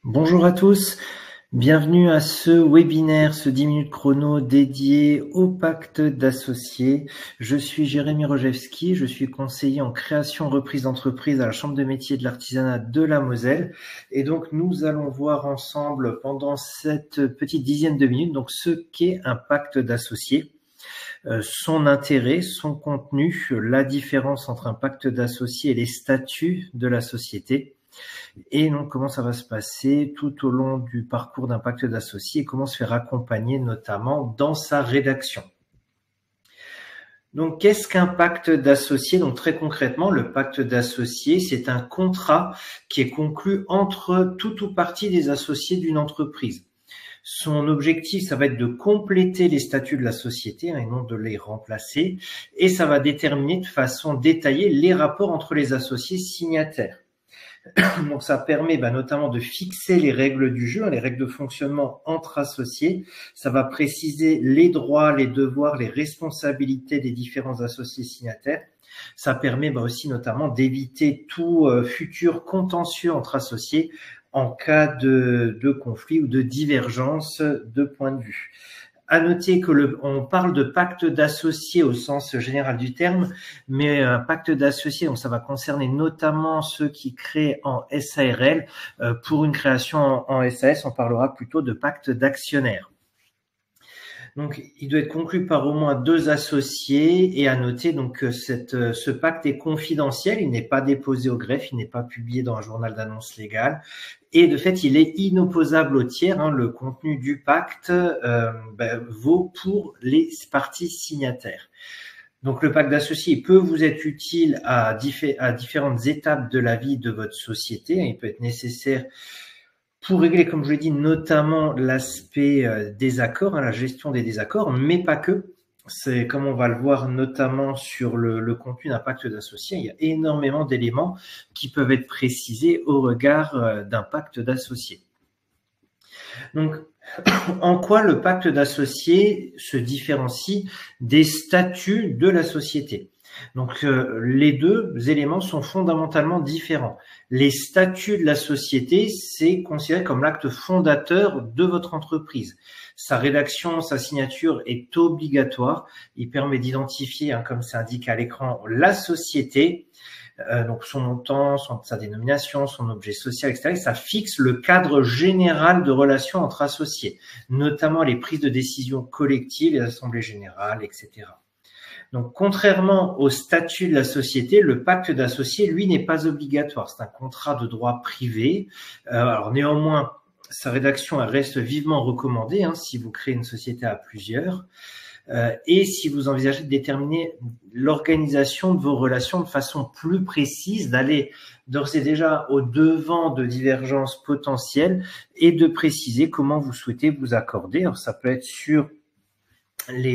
Bonjour à tous, bienvenue à ce webinaire, ce 10 minutes chrono dédié au pacte d'associés. Je suis Jérémy Rojewski, je suis conseiller en création reprise d'entreprise à la Chambre de métiers de l'artisanat de la Moselle. Et donc nous allons voir ensemble pendant cette petite dizaine de minutes donc ce qu'est un pacte d'associés. Son intérêt, son contenu, la différence entre un pacte d'associés et les statuts de la société. Et donc, comment ça va se passer tout au long du parcours d'un pacte d'associés et comment se faire accompagner notamment dans sa rédaction. Donc, qu'est-ce qu'un pacte d'associés? Donc, très concrètement, le pacte d'associés, c'est un contrat qui est conclu entre tout ou partie des associés d'une entreprise. Son objectif, ça va être de compléter les statuts de la société et non de les remplacer. Et ça va déterminer de façon détaillée les rapports entre les associés signataires. Donc, ça permet notamment de fixer les règles du jeu, les règles de fonctionnement entre associés. Ça va préciser les droits, les devoirs, les responsabilités des différents associés signataires. Ça permet aussi notamment d'éviter tout futur contentieux entre associés en cas de conflit ou de divergence de point de vue. À noter que on parle de pacte d'associés au sens général du terme, mais un pacte d'associés, donc ça va concerner notamment ceux qui créent en SARL. Pour une création en SAS, on parlera plutôt de pacte d'actionnaires. Donc, il doit être conclu par au moins 2 associés et à noter donc que ce pacte est confidentiel, il n'est pas déposé au greffe, il n'est pas publié dans un journal d'annonce légale et de fait, il est inopposable aux tiers. Le contenu du pacte vaut pour les parties signataires. Donc, le pacte d'associés peut vous être utile à différentes étapes de la vie de votre société. Il peut être nécessaire pour régler, comme je l'ai dit, notamment l'aspect des accords, la gestion des désaccords, mais pas que. C'est comme on va le voir notamment sur le contenu d'un pacte d'associés, il y a énormément d'éléments qui peuvent être précisés au regard d'un pacte d'associés. Donc, en quoi le pacte d'associés se différencie des statuts de la société? Donc, les deux éléments sont fondamentalement différents. Les statuts de la société, c'est considéré comme l'acte fondateur de votre entreprise. Sa rédaction, sa signature est obligatoire. Il permet d'identifier, comme c'est indiqué à l'écran, la société, donc son montant, sa dénomination, son objet social, etc. Et ça fixe le cadre général de relations entre associés, notamment les prises de décision collectives, les assemblées générales, etc. Donc, contrairement au statut de la société, le pacte d'associés, lui, n'est pas obligatoire. C'est un contrat de droit privé. Alors, néanmoins, sa rédaction elle reste vivement recommandée si vous créez une société à plusieurs. Et si vous envisagez de déterminer l'organisation de vos relations de façon plus précise, d'aller d'ores et déjà au devant de divergences potentielles et de préciser comment vous souhaitez vous accorder. Alors, ça peut être sur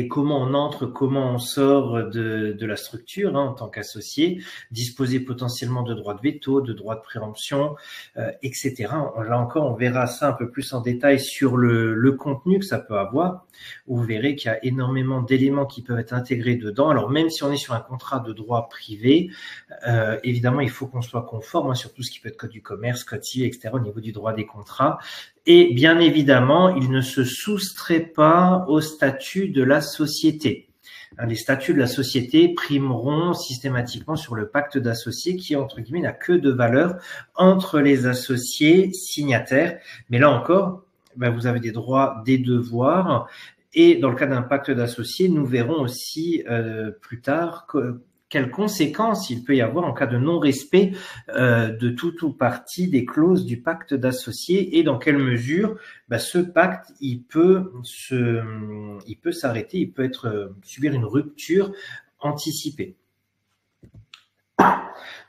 comment on entre, comment on sort de la structure en tant qu'associé, disposer potentiellement de droits de veto, de droits de préemption, etc. Là encore, on verra ça un peu plus en détail sur le contenu que ça peut avoir. Vous verrez qu'il y a énormément d'éléments qui peuvent être intégrés dedans. Alors même si on est sur un contrat de droit privé, évidemment, il faut qu'on soit conforme sur tout ce qui peut être code du commerce, code civil, etc. au niveau du droit des contrats. Et bien évidemment, il ne se soustrait pas au statut de la société. Les statuts de la société primeront systématiquement sur le pacte d'associés qui, entre guillemets, n'a que de valeur entre les associés signataires. Mais là encore, vous avez des droits, des devoirs. Et dans le cas d'un pacte d'associés, nous verrons aussi plus tard quelles conséquences il peut y avoir en cas de non-respect de tout ou partie des clauses du pacte d'associés et dans quelle mesure ce pacte il peut s'arrêter, il peut subir une rupture anticipée.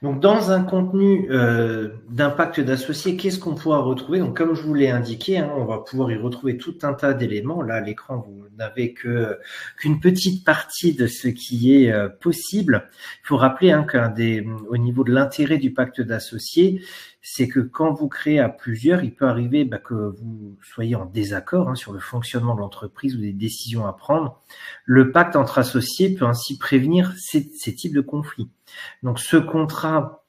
Donc, dans un contenu d'un pacte d'associés, qu'est-ce qu'on pourra retrouver? Donc, comme je vous l'ai indiqué, on va pouvoir y retrouver tout un tas d'éléments. Là, à l'écran, vous n'avez qu'une petite partie de ce qui est possible. Il faut rappeler qu'au niveau de l'intérêt du pacte d'associés, c'est que quand vous créez à plusieurs, il peut arriver que vous soyez en désaccord sur le fonctionnement de l'entreprise ou des décisions à prendre. Le pacte entre associés peut ainsi prévenir ces types de conflits. Donc, ce contrat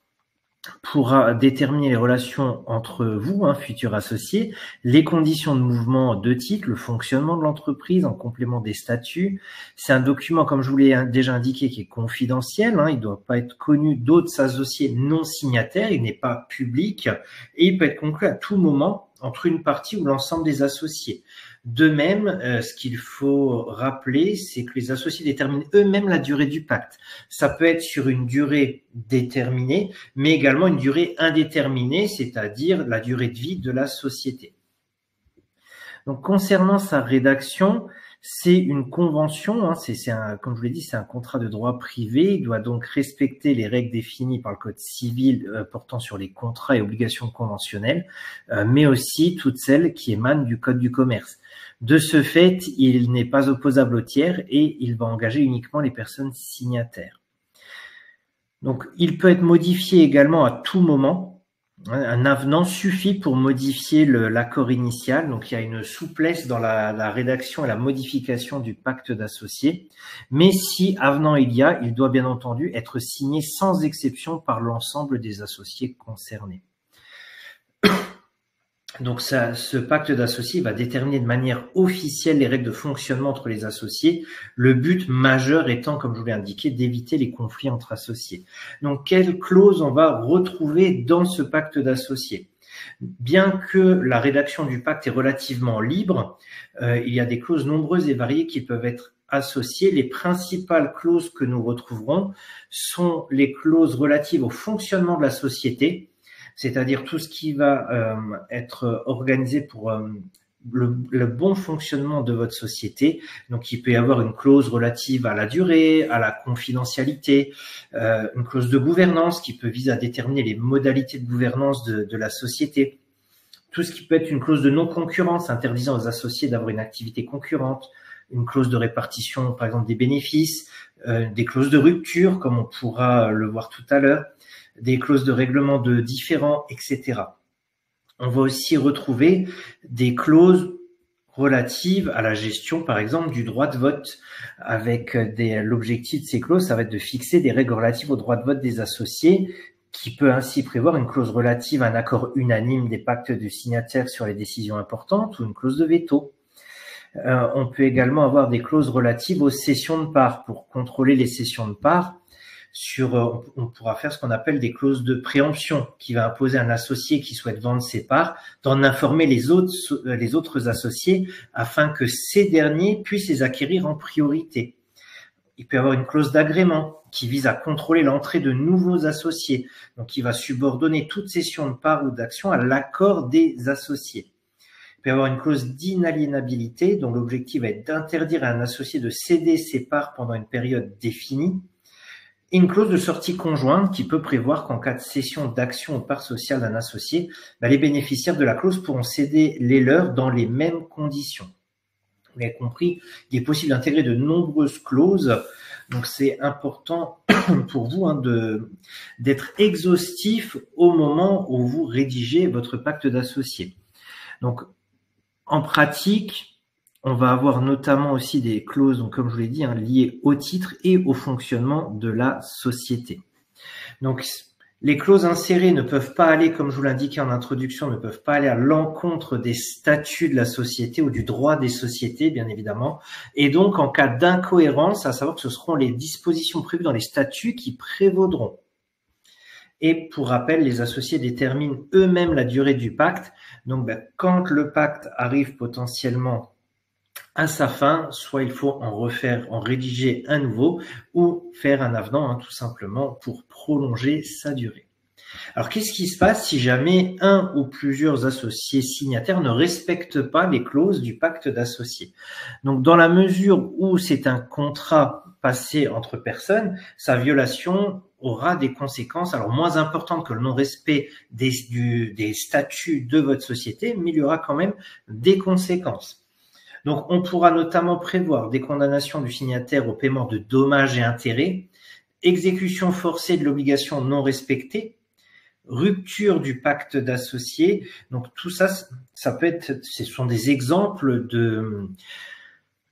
pourra déterminer les relations entre vous, futurs associés, les conditions de mouvement de titre, le fonctionnement de l'entreprise en complément des statuts. C'est un document, comme je vous l'ai déjà indiqué, qui est confidentiel. Il ne doit pas être connu d'autres associés non signataires. Il n'est pas public et il peut être conclu à tout moment entre une partie ou l'ensemble des associés. De même, ce qu'il faut rappeler, c'est que les associés déterminent eux-mêmes la durée du pacte. Ça peut être sur une durée déterminée, mais également une durée indéterminée, c'est-à-dire la durée de vie de la société. Donc, concernant sa rédaction, c'est une convention, comme je vous l'ai dit, c'est un contrat de droit privé. Il doit donc respecter les règles définies par le Code civil portant sur les contrats et obligations conventionnelles, mais aussi toutes celles qui émanent du Code du commerce. De ce fait, il n'est pas opposable aux tiers et il va engager uniquement les personnes signataires. Donc, il peut être modifié également à tout moment. Un avenant suffit pour modifier l'accord initial. Donc, il y a une souplesse dans la rédaction et la modification du pacte d'associés. Mais si avenant il doit bien entendu être signé sans exception par l'ensemble des associés concernés. Donc, ce pacte d'associés va déterminer de manière officielle les règles de fonctionnement entre les associés, le but majeur étant, comme je vous l'ai indiqué, d'éviter les conflits entre associés. Donc, quelles clauses on va retrouver dans ce pacte d'associés? Bien que la rédaction du pacte est relativement libre, il y a des clauses nombreuses et variées qui peuvent être associées. Les principales clauses que nous retrouverons sont les clauses relatives au fonctionnement de la société, c'est-à-dire tout ce qui va être organisé pour le bon fonctionnement de votre société. Donc, il peut y avoir une clause relative à la durée, à la confidentialité, une clause de gouvernance qui peut viser à déterminer les modalités de gouvernance de la société. Tout ce qui peut être une clause de non-concurrence, interdisant aux associés d'avoir une activité concurrente, une clause de répartition, par exemple, des bénéfices, des clauses de rupture, comme on pourra le voir tout à l'heure, des clauses de règlement de différends, etc. On va aussi retrouver des clauses relatives à la gestion, par exemple, du droit de vote. Avec l'objectif de ces clauses, ça va être de fixer des règles relatives au droit de vote des associés, qui peut ainsi prévoir une clause relative à un accord unanime des pactes de signataires sur les décisions importantes ou une clause de veto. On peut également avoir des clauses relatives aux cessions de parts pour contrôler les cessions de parts. On pourra faire ce qu'on appelle des clauses de préemption qui va imposer à un associé qui souhaite vendre ses parts d'en informer les autres associés afin que ces derniers puissent les acquérir en priorité. Il peut y avoir une clause d'agrément qui vise à contrôler l'entrée de nouveaux associés, donc qui va subordonner toute cession de parts ou d'actions à l'accord des associés. Il peut y avoir une clause d'inaliénabilité dont l'objectif va être d'interdire à un associé de céder ses parts pendant une période définie. Et une clause de sortie conjointe qui peut prévoir qu'en cas de cession d'actions ou parts sociales d'un associé, les bénéficiaires de la clause pourront céder les leurs dans les mêmes conditions. Vous avez compris, il est possible d'intégrer de nombreuses clauses, donc c'est important pour vous d'être exhaustif au moment où vous rédigez votre pacte d'associés. Donc, en pratique, on va avoir notamment aussi des clauses, donc comme je vous l'ai dit, liées au titre et au fonctionnement de la société. Donc, les clauses insérées ne peuvent pas aller, comme je vous l'indiquais en introduction, ne peuvent pas aller à l'encontre des statuts de la société ou du droit des sociétés, bien évidemment. Et donc, en cas d'incohérence, à savoir que ce seront les dispositions prévues dans les statuts qui prévaudront. Et pour rappel, les associés déterminent eux-mêmes la durée du pacte. Donc, quand le pacte arrive potentiellement à sa fin, soit il faut en rédiger un nouveau ou faire un avenant, tout simplement, pour prolonger sa durée. Alors, qu'est-ce qui se passe si jamais un ou plusieurs associés signataires ne respectent pas les clauses du pacte d'associés? Donc, dans la mesure où c'est un contrat passé entre personnes, sa violation aura des conséquences, alors moins importantes que le non-respect des statuts de votre société, mais il y aura quand même des conséquences. Donc, on pourra notamment prévoir des condamnations du signataire au paiement de dommages et intérêts, exécution forcée de l'obligation non respectée, rupture du pacte d'associés. Donc, tout ça, ça peut être, ce sont des exemples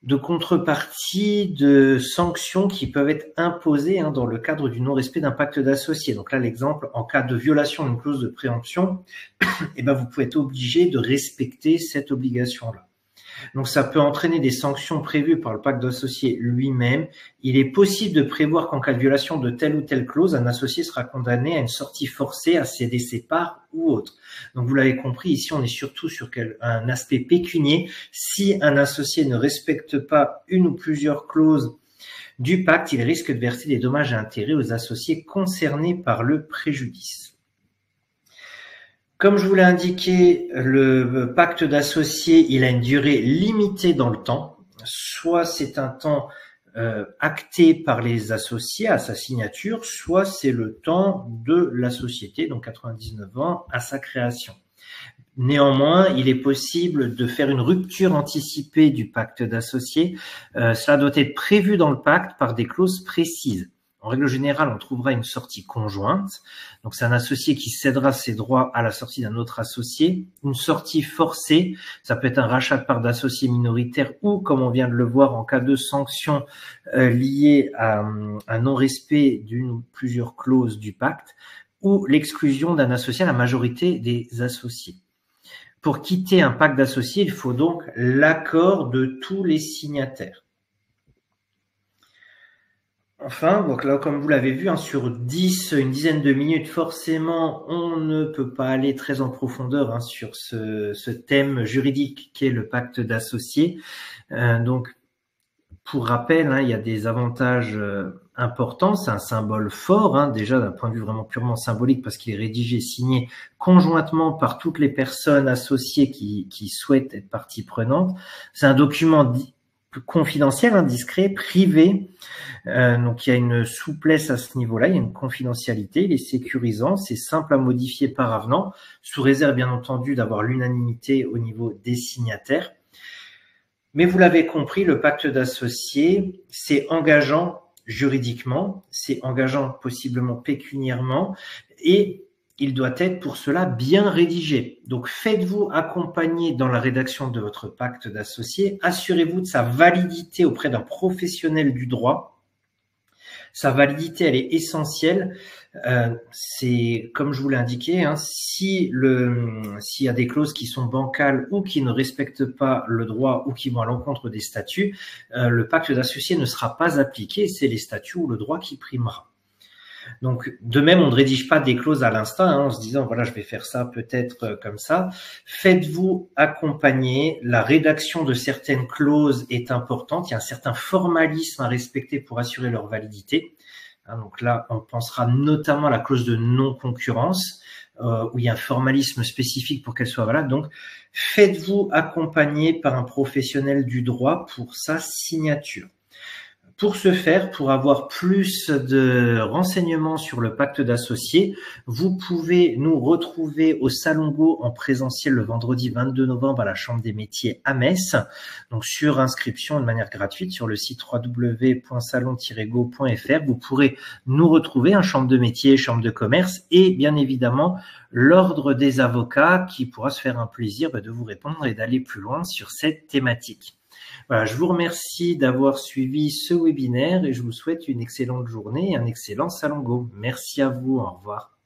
de contrepartie de sanctions qui peuvent être imposées dans le cadre du non-respect d'un pacte d'associés. Donc là, l'exemple, en cas de violation d'une clause de préemption, vous pouvez être obligé de respecter cette obligation-là. Donc ça peut entraîner des sanctions prévues par le pacte d'associés lui-même. Il est possible de prévoir qu'en cas de violation de telle ou telle clause, un associé sera condamné à une sortie forcée, à céder ses parts ou autre. Donc vous l'avez compris, ici on est surtout sur un aspect pécunier. Si un associé ne respecte pas une ou plusieurs clauses du pacte, il risque de verser des dommages et intérêts aux associés concernés par le préjudice. Comme je vous l'ai indiqué, le pacte d'associés, il a une durée limitée dans le temps. Soit c'est un temps acté par les associés à sa signature, soit c'est le temps de la société, donc 99 ans, à sa création. Néanmoins, il est possible de faire une rupture anticipée du pacte d'associés. Cela doit être prévu dans le pacte par des clauses précises. En règle générale, on trouvera une sortie conjointe. Donc, c'est un associé qui cédera ses droits à la sortie d'un autre associé. Une sortie forcée, ça peut être un rachat de parts d'associés minoritaires ou, comme on vient de le voir, en cas de sanctions liées à un non-respect d'une ou plusieurs clauses du pacte, ou l'exclusion d'un associé à la majorité des associés. Pour quitter un pacte d'associés, il faut donc l'accord de tous les signataires. Enfin, donc là, comme vous l'avez vu, sur une dizaine de minutes, forcément, on ne peut pas aller très en profondeur sur ce thème juridique qu'est le pacte d'associés. Donc, pour rappel, il y a des avantages importants. C'est un symbole fort, déjà d'un point de vue vraiment purement symbolique, parce qu'il est rédigé, signé conjointement par toutes les personnes associées qui souhaitent être partie prenante. C'est un document confidentiel, discret, privé. Donc il y a une souplesse à ce niveau-là, il y a une confidentialité, il est sécurisant, c'est simple à modifier par avenant, sous réserve bien entendu d'avoir l'unanimité au niveau des signataires. Mais vous l'avez compris, le pacte d'associés, c'est engageant juridiquement, c'est engageant possiblement pécuniairement, et il doit être pour cela bien rédigé. Donc faites-vous accompagner dans la rédaction de votre pacte d'associés, assurez-vous de sa validité auprès d'un professionnel du droit. Sa validité, elle est essentielle. C'est comme je vous l'ai indiqué, s'il y a des clauses qui sont bancales ou qui ne respectent pas le droit ou qui vont à l'encontre des statuts, le pacte d'associés ne sera pas appliqué. C'est les statuts ou le droit qui primera. Donc, de même, on ne rédige pas des clauses à l'instinct en se disant, voilà, je vais faire ça peut-être comme ça. Faites-vous accompagner. La rédaction de certaines clauses est importante. Il y a un certain formalisme à respecter pour assurer leur validité. Donc là, on pensera notamment à la clause de non-concurrence, où il y a un formalisme spécifique pour qu'elle soit valable. Donc, faites-vous accompagner par un professionnel du droit pour sa signature. Pour ce faire, pour avoir plus de renseignements sur le pacte d'associés, vous pouvez nous retrouver au Salongo en présentiel le vendredi 22 novembre à la Chambre des métiers à Metz. Donc sur inscription de manière gratuite sur le site www.salon-go.fr. Vous pourrez nous retrouver, chambre de métiers, chambre de commerce et bien évidemment l'ordre des avocats qui pourra se faire un plaisir de vous répondre et d'aller plus loin sur cette thématique. Voilà, je vous remercie d'avoir suivi ce webinaire et je vous souhaite une excellente journée et un excellent Salongo. Merci à vous, au revoir.